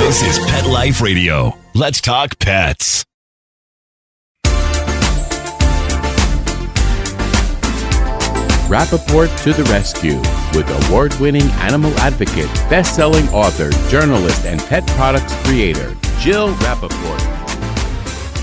This is Pet Life Radio. Let's talk pets. Rappaport to the rescue with award-winning animal advocate, best-selling author, journalist, and pet products creator, Jill Rappaport.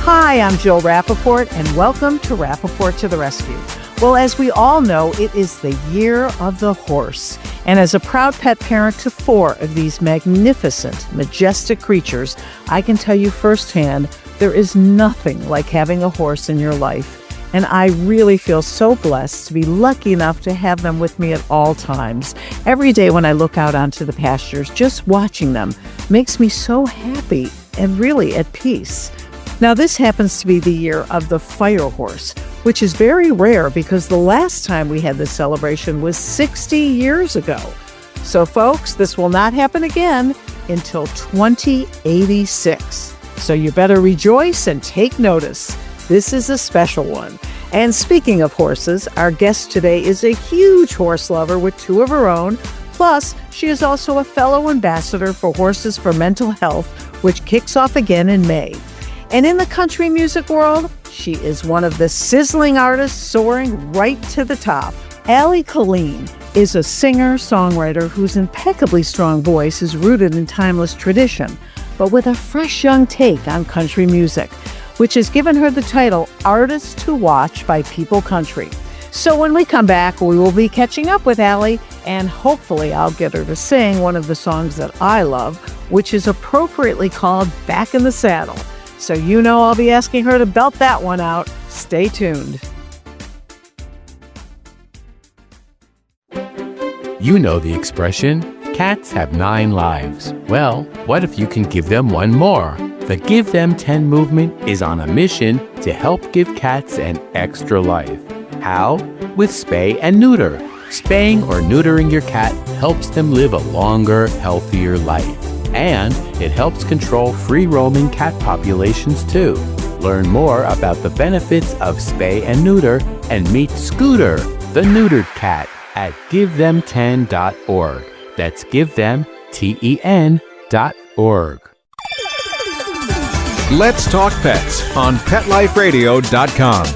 Hi, I'm Jill Rappaport, and welcome to Rappaport to the Rescue. Well, as we all know, it is the year of the horse. And as a proud pet parent to 4 of these magnificent, majestic creatures, I can tell you firsthand, there is nothing like having a horse in your life. And I really feel so blessed to be lucky enough to have them with me at all times. Every day when I look out onto the pastures, just watching them makes me so happy and really at peace. Now, this happens to be the year of the fire horse, which is very rare because the last time we had this celebration was 60 years ago. So, folks, this will not happen again until 2086. So you better rejoice and take notice. This is a special one. And speaking of horses, our guest today is a huge horse lover with 2 of her own. Plus, she is also a fellow ambassador for Horses for Mental Health, which kicks off again in May. And in the country music world, she is one of the sizzling artists soaring right to the top. Allie Colleen is a singer-songwriter whose impeccably strong voice is rooted in timeless tradition, but with a fresh young take on country music, which has given her the title Artist to Watch by People Country. So when we come back, we will be catching up with Allie, and hopefully I'll get her to sing one of the songs that I love, which is appropriately called Back in the Saddle. So you know I'll be asking her to belt that one out. Stay tuned. You know the expression, cats have 9 lives. Well, what if you can give them one more? The Give Them 10 movement is on a mission to help give cats an extra life. How? With spay and neuter. Spaying or neutering your cat helps them live a longer, healthier life. And it helps control free-roaming cat populations too. Learn more about the benefits of spay and neuter and meet Scooter, the neutered cat, at GiveThem10.org. That's GiveThem10.org. Let's Talk Pets on PetLifeRadio.com.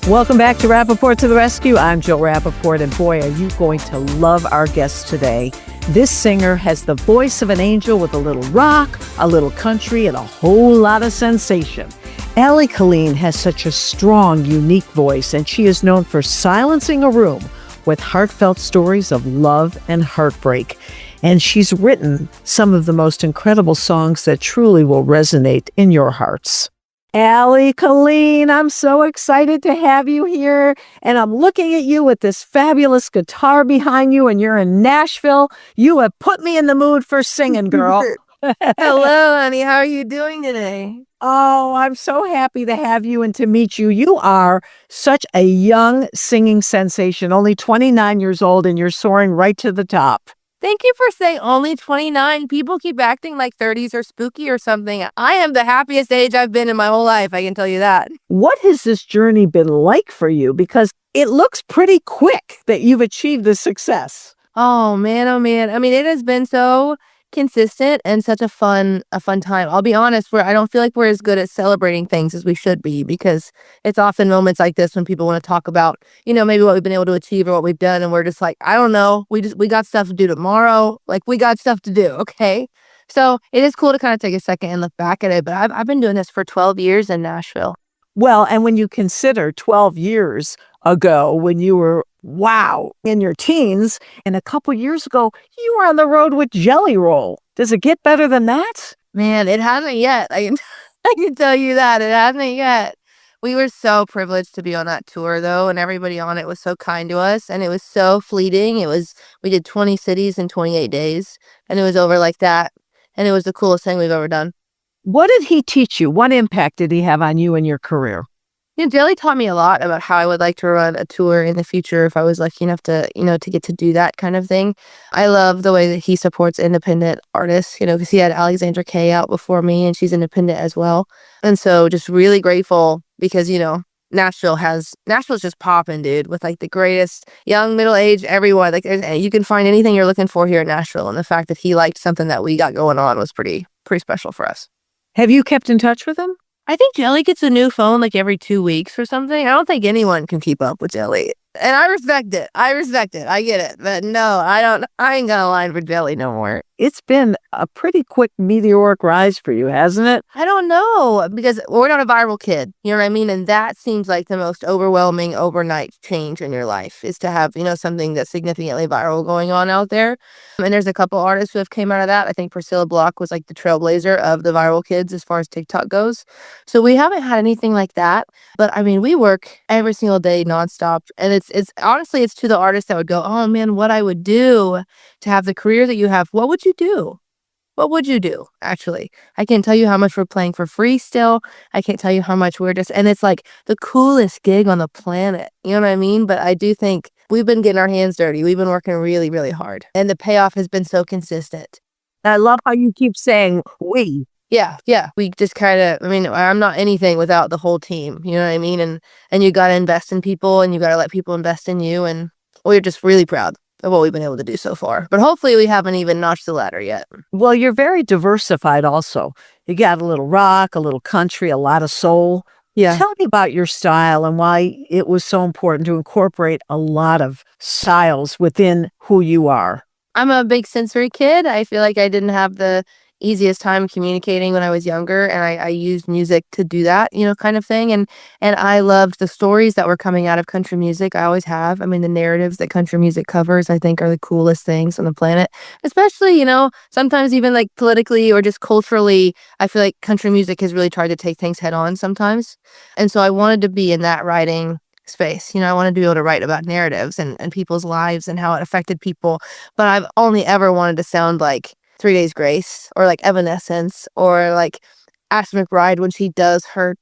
Welcome back to Rappaport to the Rescue. I'm Jill Rappaport, and boy, are you going to love our guest today. This singer has the voice of an angel with a little rock, a little country, and a whole lot of sensation. Allie Colleen has such a strong, unique voice, and she is known for silencing a room with heartfelt stories of love and heartbreak. And she's written some of the most incredible songs that truly will resonate in your hearts. Allie Colleen, I'm so excited to have you here. And I'm looking at you with this fabulous guitar behind you, and you're in Nashville. You have put me in the mood for singing, girl. Hello, honey. How are you doing today? Oh, I'm so happy to have you and to meet you. You are such a young singing sensation, only 29 years old, and you're soaring right to the top. Thank you for saying only 29. People keep acting like 30s are spooky or something. I am the happiest age I've been in my whole life, I can tell you that. What has this journey been like for you? Because it looks pretty quick that you've achieved this success. Oh, man. I mean, it has been so consistent and such a fun time. I'll be honest, I don't feel like we're as good at celebrating things as we should be, because it's often moments like this when people want to talk about, maybe what we've been able to achieve or what we've done, and we're just like, I don't know, we got stuff to do tomorrow. Like, we got stuff to do, okay? So it is cool to kind of take a second and look back at it, but I've been doing this for 12 years in Nashville. Well, and when you consider 12 years ago when you were, in your teens, and a couple years ago, you were on the road with Jelly Roll. Does it get better than that? Man, it hasn't yet. I can tell you that. It hasn't yet. We were so privileged to be on that tour, though, and everybody on it was so kind to us, and it was so fleeting. We did 20 cities in 28 days, and it was over like that, and it was the coolest thing we've ever done. What did he teach you? What impact did he have on you and your career? Jelly taught me a lot about how I would like to run a tour in the future if I was lucky enough to, to get to do that kind of thing. I love the way that he supports independent artists, because he had Alexandra Kay out before me, and she's independent as well. And so just really grateful because, Nashville's just popping, dude, with like the greatest young, middle-aged, everyone. Like you can find anything you're looking for here in Nashville. And the fact that he liked something that we got going on was pretty special for us. Have you kept in touch with him? I think Jelly gets a new phone like every 2 weeks or something. I don't think anyone can keep up with Jelly. And I respect it. I get it. But no, I ain't gonna line for Jelly no more. It's been a pretty quick meteoric rise for you, hasn't it? I don't know, because we're not a viral kid. You know what I mean? And that seems like the most overwhelming overnight change in your life, is to have, something that's significantly viral going on out there. And there's a couple artists who have came out of that. I think Priscilla Block was like the trailblazer of the viral kids as far as TikTok goes. So we haven't had anything like that. But I mean, we work every single day nonstop. And it's honestly, it's to the artists that would go, oh man, what I would do to have the career that you have. What would you do? What would you do? Actually, I can't tell you how much we're playing for free still. I can't tell you how much and it's like the coolest gig on the planet. You know what I mean? But I do think we've been getting our hands dirty. We've been working really, really hard. And the payoff has been so consistent. I love how you keep saying we. Yeah. We just I'm not anything without the whole team. You know what I mean? And you got to invest in people, and you got to let people invest in you. And we're just really proud of what we've been able to do so far. But hopefully we haven't even notched the ladder yet. Well, you're very diversified also. You got a little rock, a little country, a lot of soul. Yeah. Tell me about your style and why it was so important to incorporate a lot of styles within who you are. I'm a big sensory kid. I feel like I didn't have the easiest time communicating when I was younger, and I used music to do that, kind of thing. And I loved the stories that were coming out of country music. I always have. I mean, the narratives that country music covers, I think, are the coolest things on the planet. Especially, sometimes even like politically or just culturally, I feel like country music has really tried to take things head on sometimes. And so I wanted to be in that writing space. I wanted to be able to write about narratives and people's lives and how it affected people. But I've only ever wanted to sound like 3 Days Grace, or like Evanescence, or like Ashley McBryde when she does her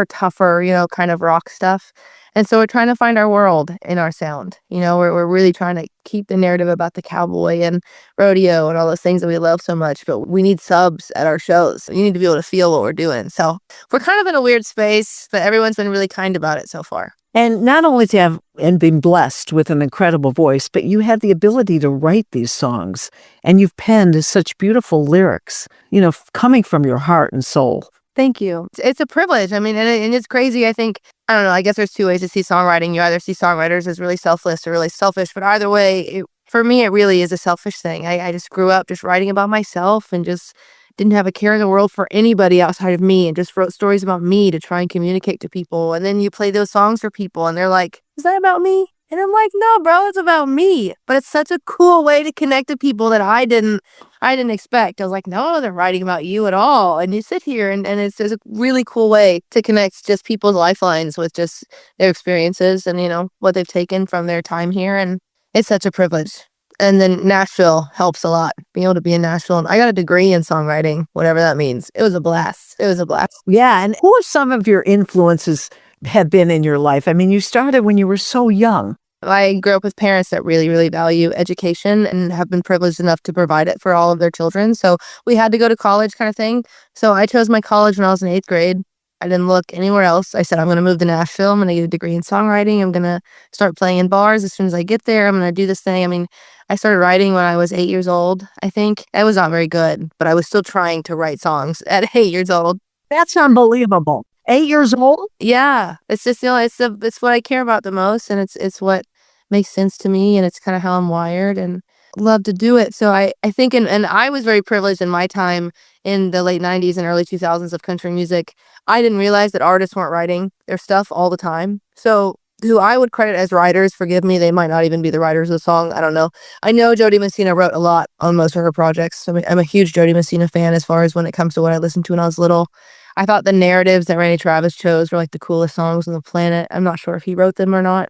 tougher, kind of rock stuff. And so we're trying to find our world in our sound. We're really trying to keep the narrative about the cowboy and rodeo and all those things that we love so much. But we need subs at our shows. You need to be able to feel what we're doing. So we're kind of in a weird space, but everyone's been really kind about it so far. And not only to have and been blessed with an incredible voice, but you have the ability to write these songs, and you've penned such beautiful lyrics, coming from your heart and soul. Thank you. It's a privilege. I mean, and it's crazy. I think, I don't know, I guess there's two ways to see songwriting. You either see songwriters as really selfless or really selfish, but either way, for me, it really is a selfish thing. I just grew up just writing about myself and just didn't have a care in the world for anybody outside of me, and just wrote stories about me to try and communicate to people. And then you play those songs for people and they're like, is that about me? And I'm like, no, bro, it's about me. But it's such a cool way to connect to people that I didn't expect. I was like, no, they're writing about you at all. And you sit here and it's just a really cool way to connect just people's lifelines with just their experiences and, what they've taken from their time here. And it's such a privilege. And then Nashville helps a lot, being able to be in Nashville. And I got a degree in songwriting, whatever that means. It was a blast. Yeah. And who are some of your influences have been in your life? I mean, you started when you were so young. I grew up with parents that really, really value education and have been privileged enough to provide it for all of their children. So we had to go to college kind of thing. So I chose my college when I was in 8th grade. I didn't look anywhere else. I said, I'm going to move to Nashville. I'm going to get a degree in songwriting. I'm going to start playing in bars as soon as I get there. I'm going to do this thing. I mean, I started writing when I was 8 years old, I think. I was not very good, but I was still trying to write songs at 8 years old. That's unbelievable. 8 years old? Yeah. It's just, it's what I care about the most, and it's what makes sense to me, and it's kind of how I'm wired, and love to do it. So I think, and I was very privileged in my time in the late 90s and early 2000s of country music. I didn't realize that artists weren't writing their stuff all the time. So who I would credit as writers, forgive me, they might not even be the writers of the song. I don't know. I know Jody Messina wrote a lot on most of her projects. So I'm a huge Jody Messina fan as far as when it comes to what I listened to when I was little. I thought the narratives that Randy Travis chose were like the coolest songs on the planet. I'm not sure if he wrote them or not,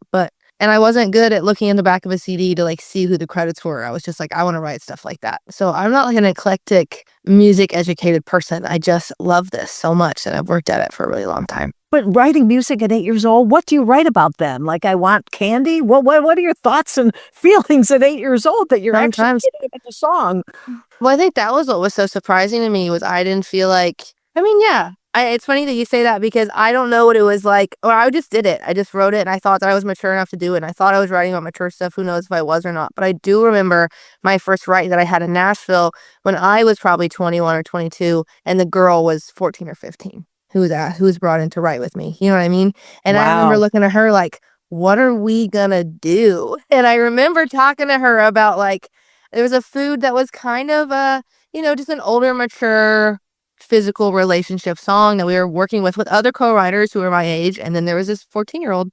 and I wasn't good at looking in the back of a CD to like see who the credits were. I was just like, I want to write stuff like that. So I'm not like an eclectic music educated person. I just love this so much, and I've worked at it for a really long time. But writing music at 8 years old, what do you write about then? Like, I want candy? What are your thoughts and feelings at 8 years old that you're actually getting at the song? Well, I think that was what was so surprising to me was I didn't feel like, I mean, yeah, It's funny that you say that because I don't know what it was like, or I just did it. I just wrote it and I thought that I was mature enough to do it. And I thought I was writing about mature stuff. Who knows if I was or not. But I do remember my first write that I had in Nashville when I was probably 21 or 22 and the girl was 14 or 15 who was brought in to write with me. You know what I mean? And I remember looking at her like, what are we gonna do? And I remember talking to her about like, there was a food that was kind of just an older, mature physical relationship song that we were working with other co-writers who were my age. And then there was this 14-year-old.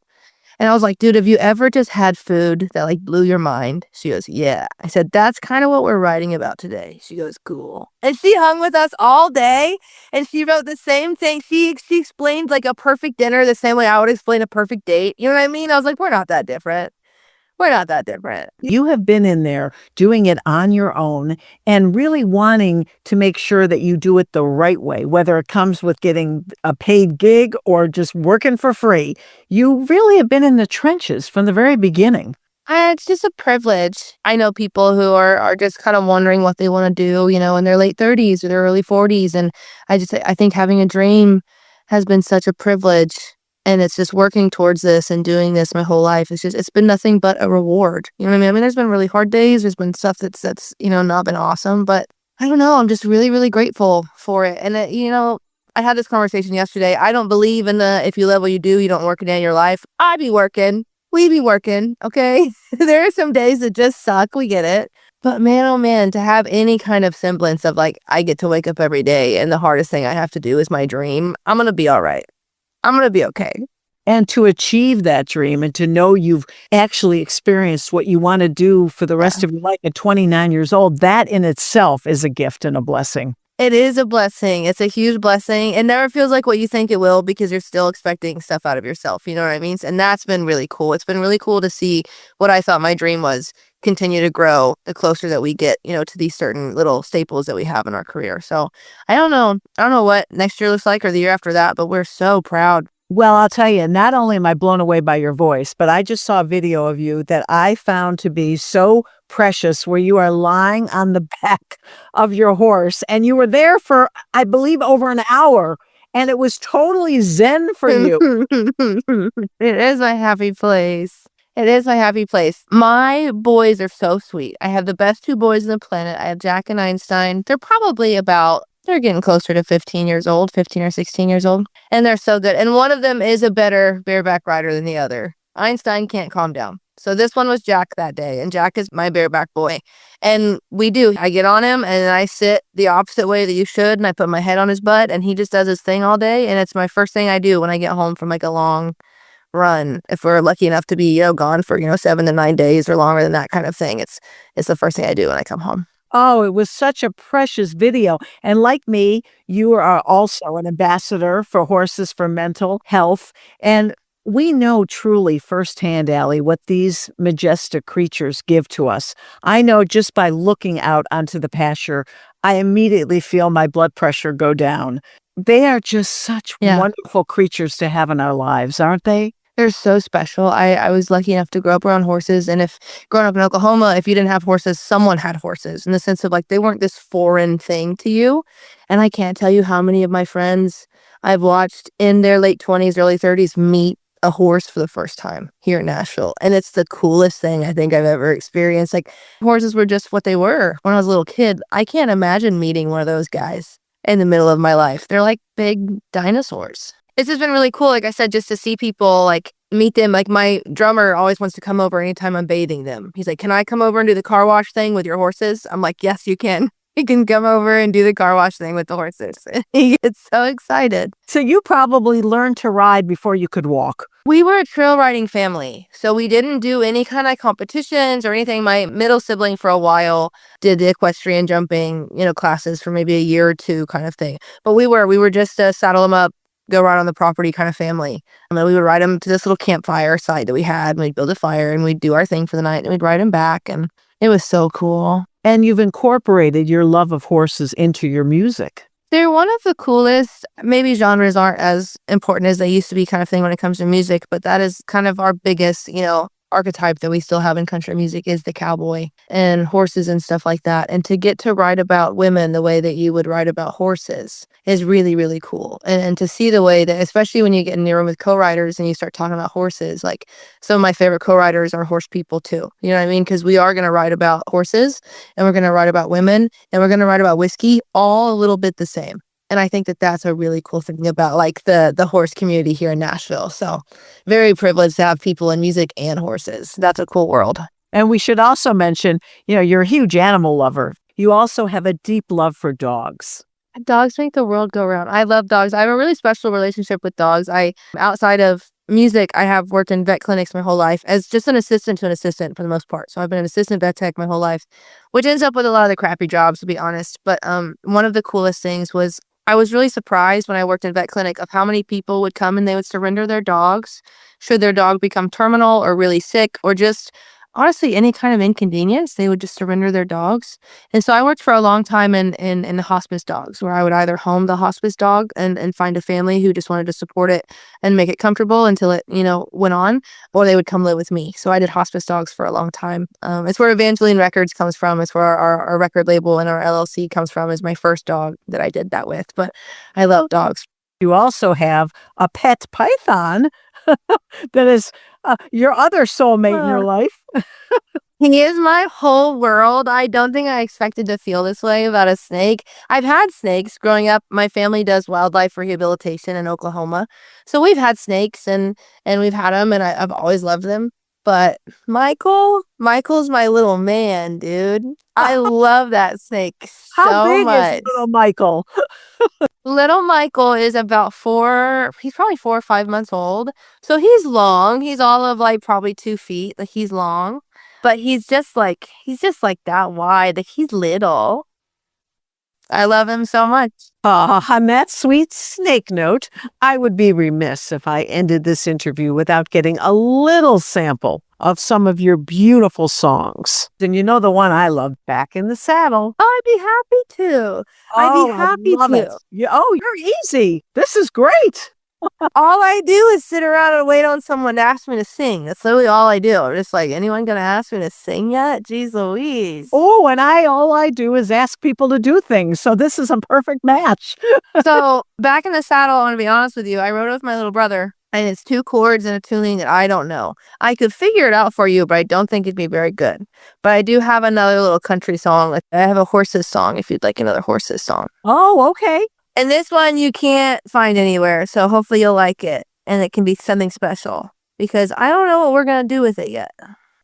And I was like, dude, have you ever just had food that like blew your mind? She goes, yeah. I said, that's kind of what we're writing about today. She goes, cool. And she hung with us all day and she wrote the same thing. She explained like a perfect dinner the same way I would explain a perfect date. You know what I mean? I was like, we're not that different. We're not that different. You have been in there doing it on your own and really wanting to make sure that you do it the right way, whether it comes with getting a paid gig or just working for free. You really have been in the trenches from the very beginning. It's just a privilege. I know people who are just kind of wondering what they want to do, in their late 30s or their early 40s. And I think having a dream has been such a privilege. And it's just working towards this and doing this my whole life. It's been nothing but a reward. You know what I mean? I mean, there's been really hard days. There's been stuff that's not been awesome. But I don't know. I'm just really, really grateful for it. And, I had this conversation yesterday. I don't believe in the if you love what you do, you don't work a day in your life. I be working. We be working. Okay. There are some days that just suck. We get it. But man, oh man, to have any kind of semblance of like, I get to wake up every day and the hardest thing I have to do is my dream. I'm going to be all right. I'm going to be okay. And to achieve that dream and to know you've actually experienced what you want to do for the rest of your life at 29 years old, that in itself is a gift and a blessing. It is a blessing. It's a huge blessing. It never feels like what you think it will because you're still expecting stuff out of yourself. You know what I mean? And that's been really cool. It's been really cool to see what I thought my dream was continue to grow the closer that we get, to these certain little staples that we have in our career. So I don't know. I don't know what next year looks like or the year after that, but we're so proud. Well, I'll tell you, not only am I blown away by your voice, but I just saw a video of you that I found to be so precious where you are lying on the back of your horse and you were there for, I believe, over an hour and it was totally zen for you. It is my happy place. It is my happy place. My boys are so sweet. I have the best two boys on the planet. I have Jack and Einstein. They're getting closer to 15 or 16 years old. And they're so good. And one of them is a better bareback rider than the other. Einstein can't calm down. So this one was Jack that day. And Jack is my bareback boy. And I get on him and I sit the opposite way that you should. And I put my head on his butt and he just does his thing all day. And it's my first thing I do when I get home from like a long run. If we're lucky enough to be, gone for, 7 to 9 days or longer than that kind of thing. It's the first thing I do when I come home. Oh, it was such a precious video. And like me, you are also an ambassador for Horses for Mental Health. And we know truly firsthand, Allie, what these majestic creatures give to us. I know just by looking out onto the pasture, I immediately feel my blood pressure go down. They are just such wonderful creatures to have in our lives, aren't they? They're so special. I was lucky enough to grow up around horses. And if growing up in Oklahoma, if you didn't have horses, someone had horses in the sense of like they weren't this foreign thing to you. And I can't tell you how many of my friends I've watched in their late 20s, early 30s meet a horse for the first time here in Nashville. And it's the coolest thing I think I've ever experienced. Like horses were just what they were when I was a little kid. I can't imagine meeting one of those guys in the middle of my life. They're like big dinosaurs. It's just been really cool, like I said, just to see people, like, meet them. Like, my drummer always wants to come over anytime I'm bathing them. He's like, can I come over and do the car wash thing with your horses? I'm like, yes, you can. You can come over and do the car wash thing with the horses. He gets so excited. So you probably learned to ride before you could walk. We were a trail riding family, so we didn't do any kind of competitions or anything. My middle sibling for a while did the equestrian jumping, classes for maybe a year or two kind of thing. But we were just saddle them up, go ride on the property kind of family. And then we would ride them to this little campfire site that we had. And we'd build a fire and we'd do our thing for the night and we'd ride them back. And it was so cool. And you've incorporated your love of horses into your music. They're one of the coolest, maybe genres aren't as important as they used to be kind of thing when it comes to music, but that is kind of our biggest, archetype that we still have in country music is the cowboy and horses and stuff like that. And to get to write about women the way that you would write about horses is really, really cool. And to see the way that, especially when you get in the room with co-writers and you start talking about horses, like some of my favorite co-writers are horse people too. You know what I mean? Because we are going to write about horses and we're going to write about women and we're going to write about whiskey, all a little bit the same. And I think that that's a really cool thing about like the horse community here in Nashville. So very privileged to have people in music and horses. That's a cool world. And we should also mention, you're a huge animal lover. You also have a deep love for dogs. Dogs make the world go round. I love dogs. I have a really special relationship with dogs. Outside of music, I have worked in vet clinics my whole life as just an assistant to an assistant for the most part. So I've been an assistant vet tech my whole life, which ends up with a lot of the crappy jobs, to be honest. But one of the coolest things was I was really surprised when I worked in vet clinic of how many people would come and they would surrender their dogs should their dog become terminal or really sick or just honestly any kind of inconvenience. They would just surrender their dogs. And so I worked for a long time in the hospice dogs, where I would either home the hospice dog and find a family who just wanted to support it and make it comfortable until it went on, or they would come live with me. So I did hospice dogs for a long time. It's where Evangeline Records comes from. It's where our record label and our LLC comes from. Is my first dog that I did that with. But I love dogs. You also have a pet python that is your other soulmate in your life. He is my whole world. I don't think I expected to feel this way about a snake. I've had snakes growing up. My family does wildlife rehabilitation in Oklahoma. So we've had snakes and we've had them and I've always loved them. But Michael's my little man, dude. I love that snake so How big much. is little Michael? Little Michael is about he's probably 4 or 5 months old. So he's long. He's all of like probably 2 feet. Like he's long. But he's just like that wide. Like he's little. I love him so much. On that sweet snake note, I would be remiss if I ended this interview without getting a little sample of some of your beautiful songs. And you know the one I love, Back in the Saddle. Oh, I'd be happy to. I'd be happy love to. it. You're easy. This is great. All I do is sit around and wait on someone to ask me to sing. That's literally all I do. I'm just like, anyone gonna ask me to sing yet? Jeez Louise. Oh, and all I do is ask people to do things. So this is a perfect match. So Back in the Saddle, I want to be honest with you. I wrote it with my little brother, and it's 2 chords and a tuning that I don't know. I could figure it out for you, but I don't think it'd be very good. But I do have another little country song. Like I have a horses song if you'd like another horses song. Oh, okay. And this one you can't find anywhere, so hopefully you'll like it. And it can be something special, because I don't know what we're going to do with it yet.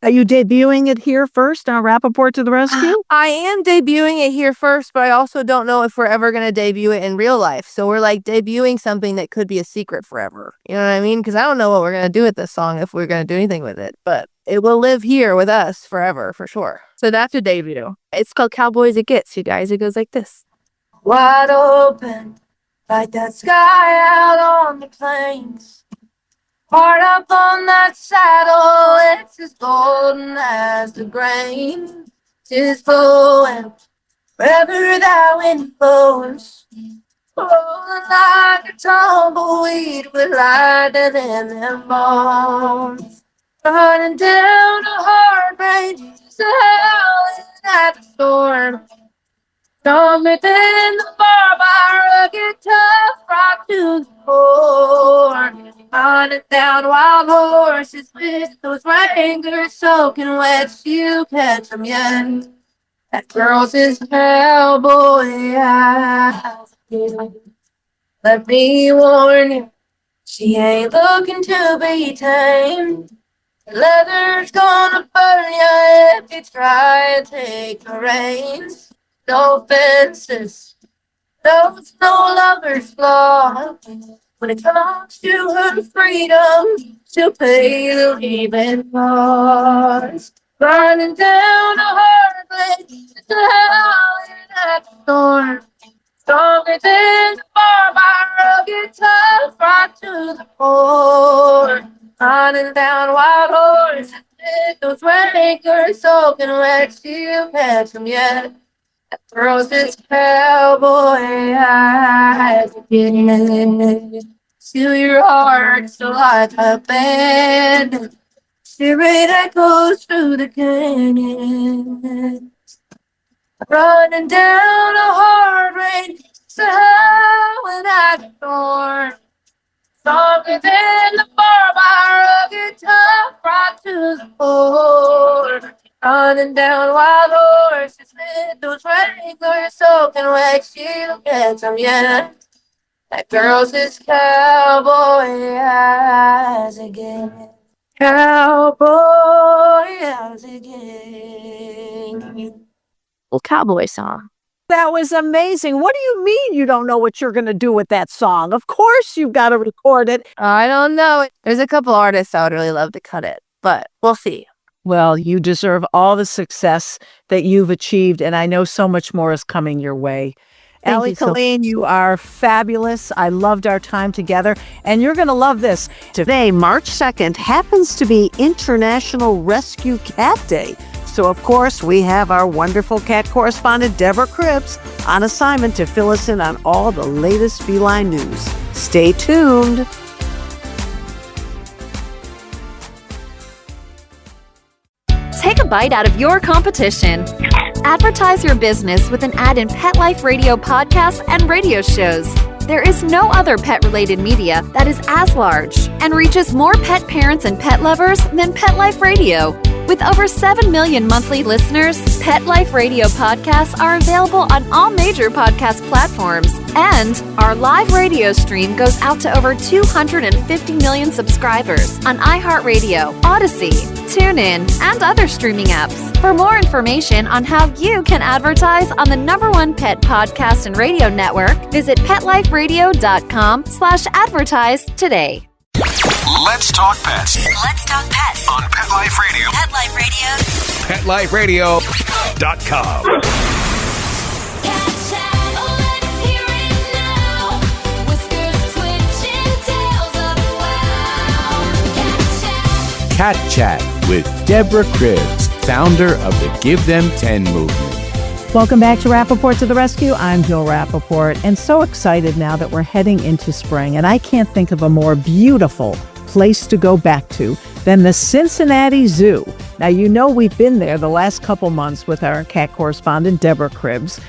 Are you debuting it here first on Rappaport to the Rescue? I am debuting it here first, but I also don't know if we're ever going to debut it in real life. So we're like debuting something that could be a secret forever. You know what I mean? Because I don't know what we're going to do with this song, if we're going to do anything with it. But it will live here with us forever, for sure. So that's a debut. It's called Cowboys It Gets, you guys. It goes like this. Wide open, like that sky out on the plains. Hard up on that saddle, it's as golden as the grain. 'Tis flowing wherever that wind blows. Rolling like a tumbleweed with lightning in them bones. Running down a hard range, howling at the storm. Stronger than the barbed wire, rugged, tough rock to the core. Running down wild horses with those fingers soaking wet, you catch 'em yet. That girl's his cowboy eyes. Let me warn you, she ain't looking to be tamed. Leather's gonna burn you if you try and take the reins. No fences, no lover's flaw. When it comes to her freedom, she'll pay the leaving cost. Running down a hard place, just howling at the storm. Stronger than the barbed wire, rugged, tough, right to the core. Running down wild horse, those red anchors soaking wet, she'll catch 'em yet. Girls, this cowboy eyes again. To your heart, so like a band. Spirit that goes through the canyon, running down a hard rain. So how when I get born, stronger than the barbed wire of guitar, brought to the floor. Running down wild horses with those regulars soaking wet. She look at them, yeah. That girl's his cowboy eyes again. Cowboy eyes again. Little cowboy song. That was amazing. What do you mean you don't know what you're going to do with that song? Of course you've got to record it. I don't know. There's a couple artists I would really love to cut it, but we'll see. Well, you deserve all the success that you've achieved, and I know so much more is coming your way. Allie Colleen, you are fabulous. I loved our time together, and you're going to love this. Today, March 2nd, happens to be International Rescue Cat Day. So, of course, we have our wonderful cat correspondent, Deborah Cribbs, on assignment to fill us in on all the latest feline news. Stay tuned. Take a bite out of your competition. Advertise your business with an ad in Pet Life Radio podcasts and radio shows. There is no other pet-related media that is as large and reaches more pet parents and pet lovers than Pet Life Radio. With over 7 million monthly listeners, Pet Life Radio podcasts are available on all major podcast platforms. And our live radio stream goes out to over 250 million subscribers on iHeartRadio, Odyssey, TuneIn, and other streaming apps. For more information on how you can advertise on the #1 pet podcast and radio network, visit PetLifeRadio.com/advertise today. Let's talk pets Let's talk pets on Pet Life Radio. Pet Life Radio. PetLifeRadio.com. Cat chat, let's hear it now. Whiskers twitching, tails up, wow. Cat Cat Chat with Deborah Cribbs, founder of the Give Them 10 movement. Welcome back to Rappaport to the Rescue. I'm Jill Rappaport, and so excited now that we're heading into spring, and I can't think of a more beautiful place to go back to than the Cincinnati Zoo. Now, you know we've been there the last couple months with our cat correspondent, Deborah Cribbs.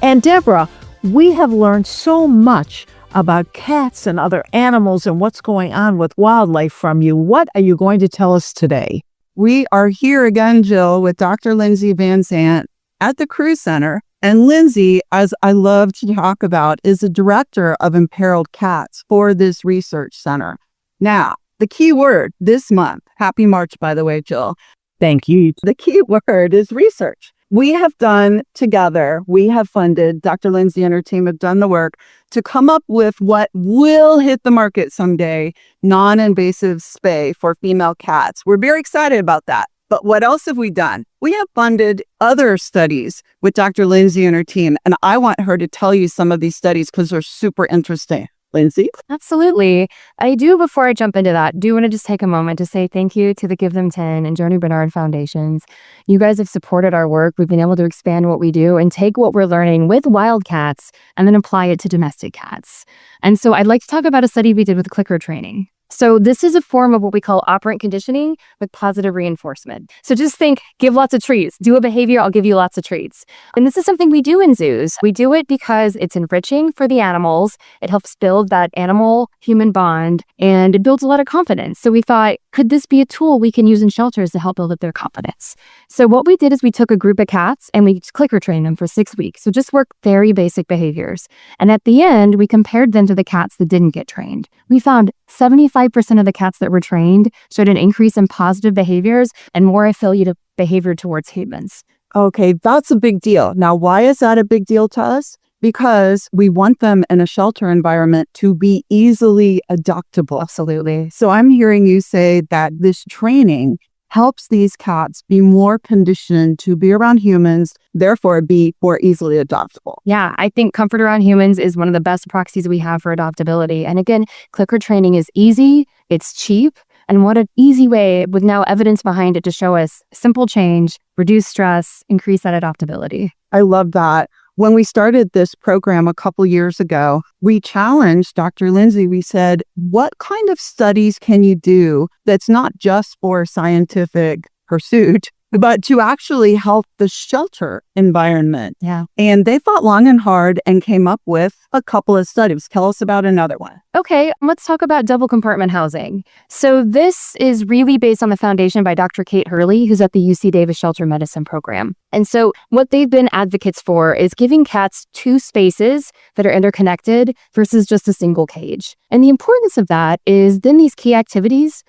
And Deborah, we have learned so much about cats and other animals and what's going on with wildlife from you. What are you going to tell us today? We are here again, Jill, with Dr. Lindsay Van Zandt at the Cruise Center. And Lindsay, as I love to talk about, is the director of imperiled cats for this research center. Now, the key word this month, happy March, by the way, Jill. Thank you. The key word is research. We have done together, we have funded, Dr. Lindsay and her team have done the work to come up with what will hit the market someday, non-invasive spay for female cats. We're very excited about that. But what else have we done? We have funded other studies with Dr. Lindsay and her team, and I want her to tell you some of these studies because they're super interesting. Lindsay? Absolutely. I do, before I jump into that, do want to just take a moment to say thank you to the Give Them 10 and Joni Bernard Foundations. You guys have supported our work. We've been able to expand what we do and take what we're learning with wild cats and then apply it to domestic cats. And so I'd like to talk about a study we did with clicker training. So this is a form of what we call operant conditioning with positive reinforcement. So just think, give lots of treats. Do a behavior, I'll give you lots of treats. And this is something we do in zoos. We do it because it's enriching for the animals. It helps build that animal-human bond, and it builds a lot of confidence. So we thought, could this be a tool we can use in shelters to help build up their confidence? So what we did is we took a group of cats and we clicker trained them for 6 weeks. So just work very basic behaviors. And at the end, we compared them to the cats that didn't get trained. We found 75% of the cats that were trained showed an increase in positive behaviors and more affiliative behavior towards humans. Okay, that's a big deal. Now, why is that a big deal to us? Because we want them in a shelter environment to be easily adoptable. Absolutely. So I'm hearing you say that this training helps these cats be more conditioned to be around humans, therefore be more easily adoptable. Yeah, I think comfort around humans is one of the best proxies we have for adoptability. And again, clicker training is easy, it's cheap, and what an easy way with now evidence behind it to show us simple change, reduce stress, increase that adoptability. I love that. when we started this program a couple years ago, we challenged Dr. Lindsay. We said, what kind of studies can you do that's not just for scientific pursuit, but to actually help the shelter environment? Yeah. And they thought long and hard and came up with a couple of studies. Tell us about another one. Okay, let's talk about double compartment housing. So this is really based on the foundation by Dr. Kate Hurley, who's at the UC Davis Shelter Medicine Program. And so what they've been advocates for is giving cats two spaces that are interconnected versus just a single cage. And the importance of that is then these key activities,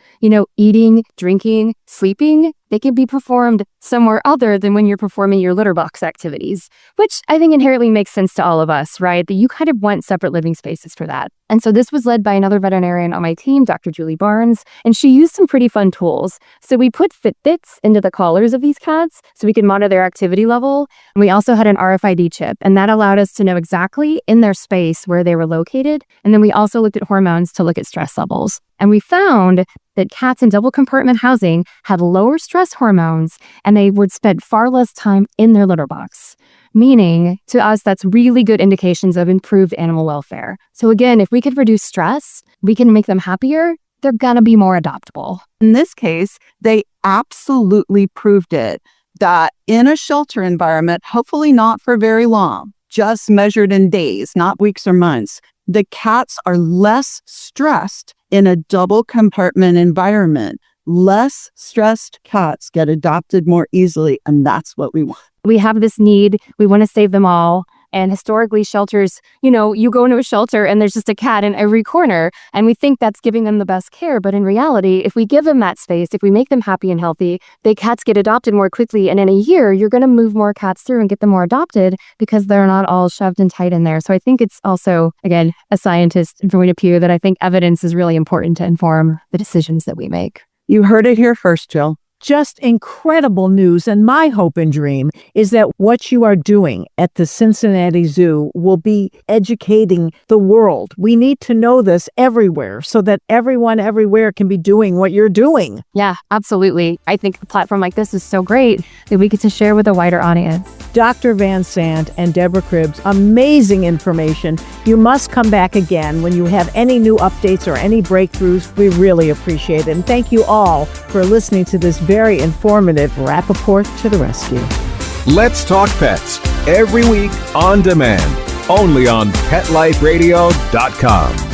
eating, drinking, sleeping, they can be performed somewhere other than when you're performing your litter box activities, which I think inherently makes sense to all of us, right? That you kind of want separate living spaces for that. And so this was led by another veterinarian on my team, Dr. Julie Barnes, and she used some pretty fun tools. So we put Fitbits into the collars of these cats so we could monitor their activity level. And we also had an RFID chip, and that allowed us to know exactly in their space where they were located. And then we also looked at hormones to look at stress levels. And we found that cats in double compartment housing had lower stress hormones, and they would spend far less time in their litter box. Meaning, to us, that's really good indications of improved animal welfare. So again, if we could reduce stress, we can make them happier, they're gonna be more adoptable. In this case, they absolutely proved it, that in a shelter environment, hopefully not for very long, just measured in days, not weeks or months, the cats are less stressed in a double compartment environment. Less stressed cats get adopted more easily, and that's what we want. We have this need. We want to save them all. And historically, shelters, you go into a shelter and there's just a cat in every corner, and we think that's giving them the best care. But in reality, if we give them that space, if we make them happy and healthy, the cats get adopted more quickly. And in a year, you're going to move more cats through and get them more adopted because they're not all shoved and tight in there. So I think it's also, again, a scientist point of view that I think evidence is really important to inform the decisions that we make. You heard it here first, Jill. Just incredible news. And my hope and dream is that what you are doing at the Cincinnati Zoo will be educating the world. We need to know this everywhere so that everyone everywhere can be doing what you're doing. Yeah, absolutely. I think a platform like this is so great that we get to share with a wider audience. Dr. Van Sant and Deborah Cribbs, amazing information. You must come back again when you have any new updates or any breakthroughs. We really appreciate it. And thank you all for listening to this very informative Rappaport to the Rescue. Let's Talk Pets, every week on demand, only on PetLifeRadio.com.